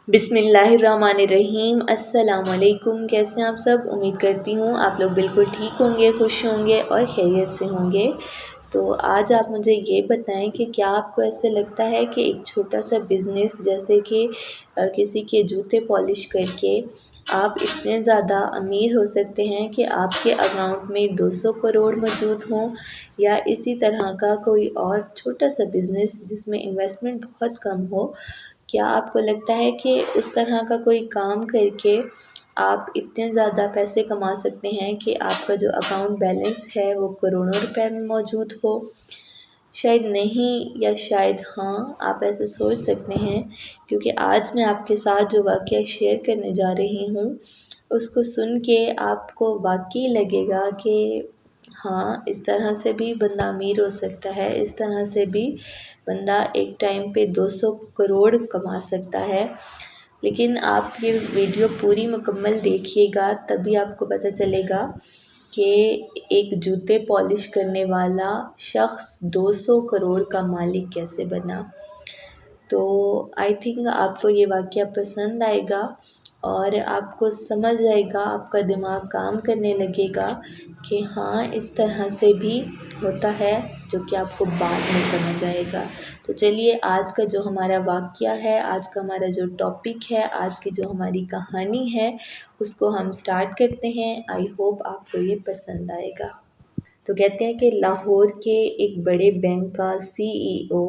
बिस्मिल्लाहिर्रहमानिर्रहीम। अस्सलाम वालेकुम। कैसे हैं आप सब? उम्मीद करती हूँ आप लोग बिल्कुल ठीक होंगे, खुश होंगे और खैरियत से होंगे। तो आज आप मुझे ये बताएं कि क्या आपको ऐसे लगता है कि एक छोटा सा बिज़नेस जैसे कि किसी के जूते पॉलिश करके आप इतने ज़्यादा अमीर हो सकते हैं कि आपके अकाउंट में 200 करोड़ मौजूद हों, या इसी तरह का कोई और छोटा सा बिज़नेस जिसमें इन्वेस्टमेंट बहुत कम हो। क्या आपको लगता है कि उस तरह का कोई काम करके आप इतने ज़्यादा पैसे कमा सकते हैं कि आपका जो अकाउंट बैलेंस है वो करोड़ों रुपए में मौजूद हो? शायद नहीं, या शायद हाँ, आप ऐसे सोच सकते हैं, क्योंकि आज मैं आपके साथ जो वाक़या शेयर करने जा रही हूँ उसको सुन के आपको वाक़ई लगेगा कि हाँ, इस तरह से भी बंदा अमीर हो सकता है, इस तरह से भी बंदा एक टाइम पे 200 करोड़ कमा सकता है। लेकिन आप ये वीडियो पूरी मुकम्मल देखिएगा, तभी आपको पता चलेगा कि एक जूते पॉलिश करने वाला शख़्स 200 करोड़ का मालिक कैसे बना। तो आई थिंक आपको ये वाक़या पसंद आएगा और आपको समझ आएगा, आपका दिमाग काम करने लगेगा कि हाँ, इस तरह से भी होता है, जो कि आपको बाद में समझ आएगा। तो चलिए, आज का जो हमारा वाक़या है, आज का हमारा जो टॉपिक है, आज की जो हमारी कहानी है, उसको हम स्टार्ट करते हैं। आई होप आपको ये पसंद आएगा। तो कहते हैं कि लाहौर के एक बड़े बैंक का सीईओ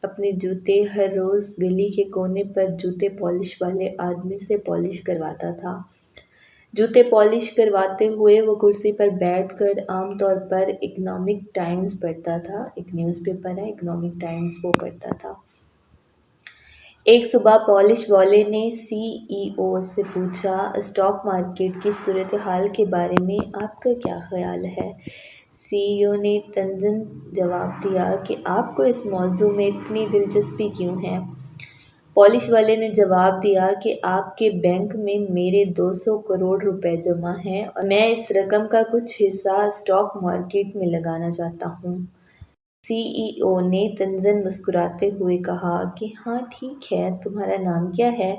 अपने जूते हर रोज़ गली के कोने पर जूते पॉलिश वाले आदमी से पॉलिश करवाता था। जूते पॉलिश करवाते हुए वो कुर्सी पर बैठकर आमतौर पर इकनॉमिक टाइम्स पढ़ता था। एक न्यूज़पेपर है, इकनॉमिक टाइम्स, वो पढ़ता था। एक सुबह पॉलिश वाले ने सीईओ से पूछा, स्टॉक मार्केट की सूरत हाल के बारे में आपका क्या ख्याल है? सीईओ ने तंजन जवाब दिया कि आपको इस मौजू में इतनी दिलचस्पी क्यों है? पॉलिश वाले ने जवाब दिया कि आपके बैंक में मेरे 200 करोड़ रुपए जमा हैं और मैं इस रकम का कुछ हिस्सा स्टॉक मार्केट में लगाना चाहता हूँ। सीईओ ने तंजन मुस्कुराते हुए कहा कि हाँ ठीक है, तुम्हारा नाम क्या है?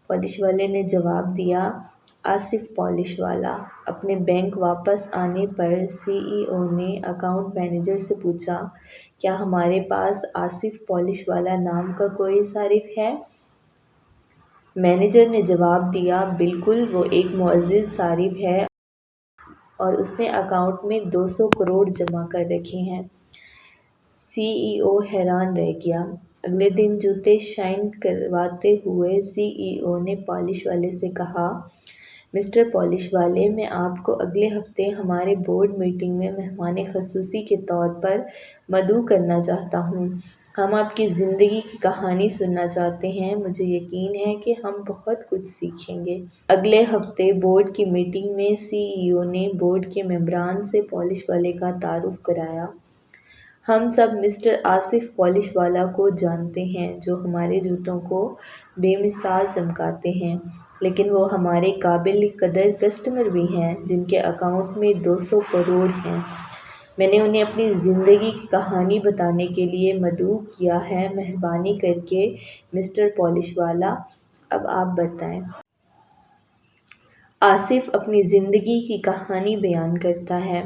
पॉलिश वाले ने जवाब दिया, आसिफ पॉलिश वाला। अपने बैंक वापस आने पर सीईओ ने अकाउंट मैनेजर से पूछा, क्या हमारे पास आसिफ पॉलिश वाला नाम का कोई सारिफ है? मैनेजर ने जवाब दिया, बिल्कुल, वो एक मुअज़्ज़िज़ सारिफ है और उसने अकाउंट में 200 करोड़ जमा कर रखे हैं। सीईओ हैरान रह गया। अगले दिन जूते शाइन करवाते हुए सीईओ ने पॉलिश वाले से कहा, मिस्टर पॉलिश वाले, मैं आपको अगले हफ्ते हमारे बोर्ड मीटिंग में मेहमान ख़ुसूसी के तौर पर मदऊ करना चाहता हूँ। हम आपकी ज़िंदगी की कहानी सुनना चाहते हैं। मुझे यकीन है कि हम बहुत कुछ सीखेंगे। अगले हफ्ते बोर्ड की मीटिंग में सीईओ ने बोर्ड के मेंबरान से पॉलिश वाले का तारुफ कराया। हम सब मिस्टर आसिफ पॉलिश वाला को जानते हैं, जो हमारे जूतों को बेमिसाल चमकाते हैं, लेकिन वो हमारे काबिल कदर कस्टमर भी हैं जिनके अकाउंट में 200 करोड़ हैं। मैंने उन्हें अपनी ज़िंदगी की कहानी बताने के लिए मदऊ किया है। मेहरबानी करके मिस्टर पॉलिश वाला, अब आप बताएं। आसिफ अपनी ज़िंदगी की कहानी बयान करता है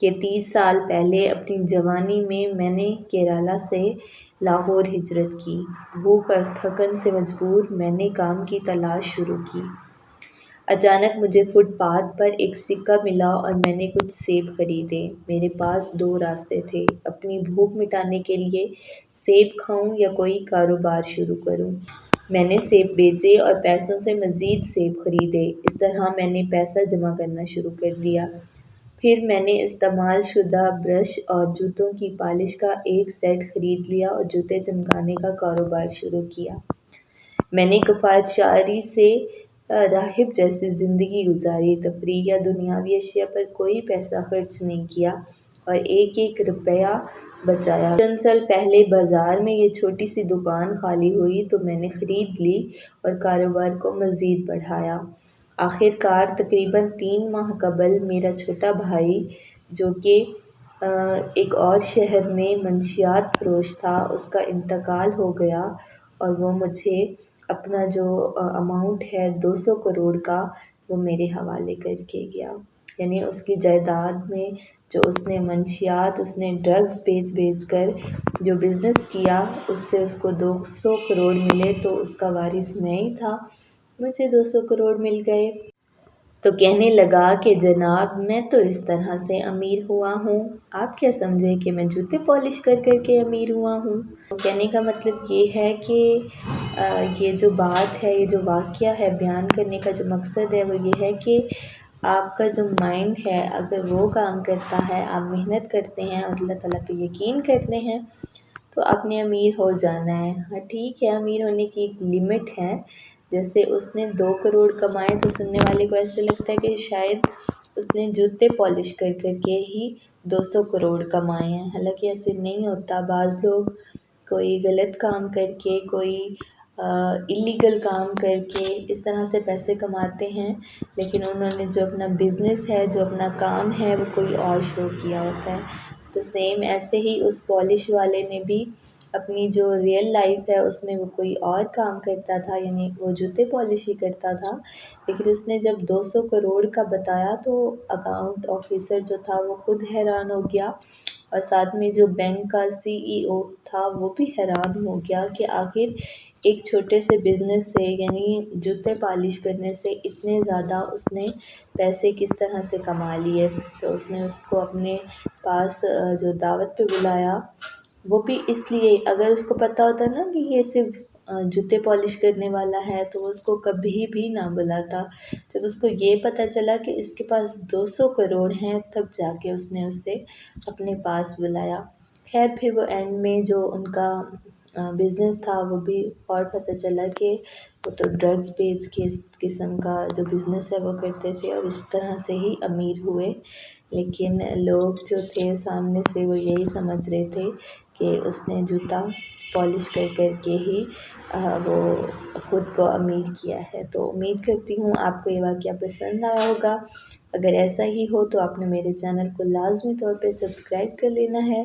कि 30 साल पहले अपनी जवानी में मैंने केरला से लाहौर हिजरत की। भूख और थकन से मजबूर मैंने काम की तलाश शुरू की। अचानक मुझे फुटपाथ पर एक सिक्का मिला और मैंने कुछ सेब खरीदे। मेरे पास दो रास्ते थे, अपनी भूख मिटाने के लिए सेब खाऊं या कोई कारोबार शुरू करूं। मैंने सेब बेचे और पैसों से मज़ीद सेब खरीदे। इस तरह मैंने पैसा जमा करना शुरू कर दिया। फिर मैंने इस्तेमाल शुदा ब्रश और जूतों की पॉलिश का एक सेट खरीद लिया और जूते चमकाने का कारोबार शुरू किया। मैंने किफ़ायत-शारी से राहिब जैसी ज़िंदगी गुजारी। तफरीह या दुनियावी अशिया पर कोई पैसा खर्च नहीं किया और एक-एक रुपया बचाया। चंद साल पहले बाज़ार में ये छोटी सी दुकान खाली हुई तो मैंने ख़रीद ली और कारोबार को मज़ीद बढ़ाया। आखिरकार तकरीबन 3 माह कबल मेरा छोटा भाई, जो कि एक और शहर में मंशियात फ़रोश था, उसका इंतकाल हो गया और वो मुझे اپنا جو اماؤنٹ ہے 200 کروڑ کا وہ میرے حوالے کر کے گیا. یعنی اس کی جائیداد میں جو اس نے منشیات، اس نے ڈرگز بیچ کر جو بزنس کیا، اس سے اس کو 200 کروڑ ملے تو اس کا وارث میں ہی تھا. مجھے 200 کروڑ مل گئے. تو کہنے لگا کہ جناب میں تو اس طرح سے امیر ہوا ہوں، آپ کیا سمجھے کہ میں جوتے پالش کر کر کے امیر ہوا ہوں. کہنے کا مطلب یہ ہے کہ یہ جو بات ہے، یہ جو واقعہ ہے، بیان کرنے کا جو مقصد ہے وہ یہ ہے کہ آپ کا جو مائنڈ ہے اگر وہ کام کرتا ہے، آپ محنت کرتے ہیں اور اللہ تعالیٰ پہ یقین کرتے ہیں تو آپ نے امیر ہو جانا ہے. ہاں ٹھیک ہے، امیر ہونے کی ایک لمٹ ہے. جیسے اس نے 2 کروڑ کمائے تو سننے والے کو ایسے لگتا ہے کہ شاید اس نے جوتے پالش کر کر کے ہی 200 کروڑ کمائے ہیں. حالانکہ ایسے نہیں ہوتا. بعض لوگ کوئی غلط کام کر کے، کوئی اللیگل کام کر کے اس طرح سے پیسے کماتے ہیں، لیکن انہوں نے جو اپنا بزنس ہے، جو اپنا کام ہے وہ کوئی اور شروع کیا ہوتا ہے. تو سیم ایسے ہی اس پالش والے نے بھی اپنی جو ریئل لائف ہے اس میں وہ کوئی اور کام کرتا تھا، یعنی وہ جوتے پالش ہی کرتا تھا. لیکن اس نے جب 200 کروڑ کا بتایا تو اکاؤنٹ آفیسر جو تھا وہ خود حیران ہو گیا، اور ساتھ میں جو بینک کا CEO تھا وہ بھی حیران ہو گیا کہ آخر ایک چھوٹے سے بزنس سے، یعنی جوتے پالش کرنے سے اتنے زیادہ اس نے پیسے کس طرح سے کما لیے. تو اس نے اس کو اپنے پاس جو دعوت پہ بلایا، وہ بھی اس لیے، اگر اس کو پتہ ہوتا نا کہ یہ صرف جوتے پالش کرنے والا ہے تو وہ اس کو کبھی بھی نہ بلاتا. جب اس کو یہ پتہ چلا کہ اس کے پاس 200 کروڑ ہیں تب جا کے اس نے اسے اپنے پاس بلایا. خیر پھر وہ اینڈ میں جو ان کا بزنس تھا وہ بھی، اور پتہ چلا کہ وہ تو ڈرگز بیچ کے اس قسم کا جو بزنس ہے وہ کرتے تھے اور اس طرح سے ہی امیر ہوئے. لیکن لوگ جو تھے سامنے سے وہ یہی سمجھ رہے تھے کہ اس نے جوتا پالش کر کر کے ہی وہ خود کو امیر کیا ہے. تو امید کرتی ہوں آپ کو یہ واقعہ پسند آیا ہوگا. اگر ایسا ہی ہو تو آپ نے میرے چینل کو لازمی طور پہ سبسکرائب کر لینا ہے.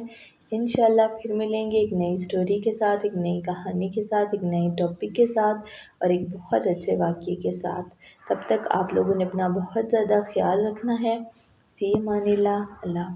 انشاءاللہ پھر ملیں گے ایک نئی سٹوری کے ساتھ، ایک نئی کہانی کے ساتھ، ایک نئی ٹاپک کے ساتھ اور ایک بہت اچھے واقعے کے ساتھ. تب تک آپ لوگوں نے اپنا بہت زیادہ خیال رکھنا ہے. فی امان اللہ. اللہ